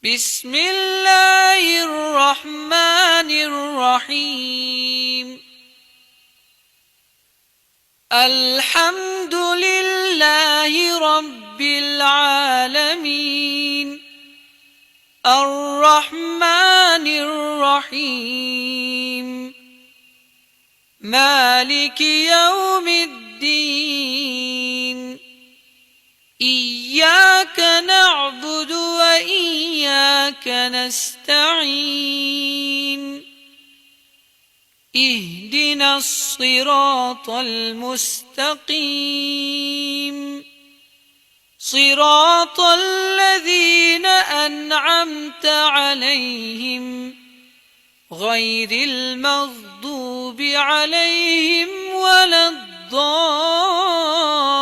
بسم الله الرحمن الرحيم الحمد لله رب العالمين الرحمن الرحيم مالك يوم الدين إياك نعبد وإياك نستعين اهدنا الصراط المستقيم صراط الذين أنعمت عليهم غير المغضوب عليهم ولا الضالين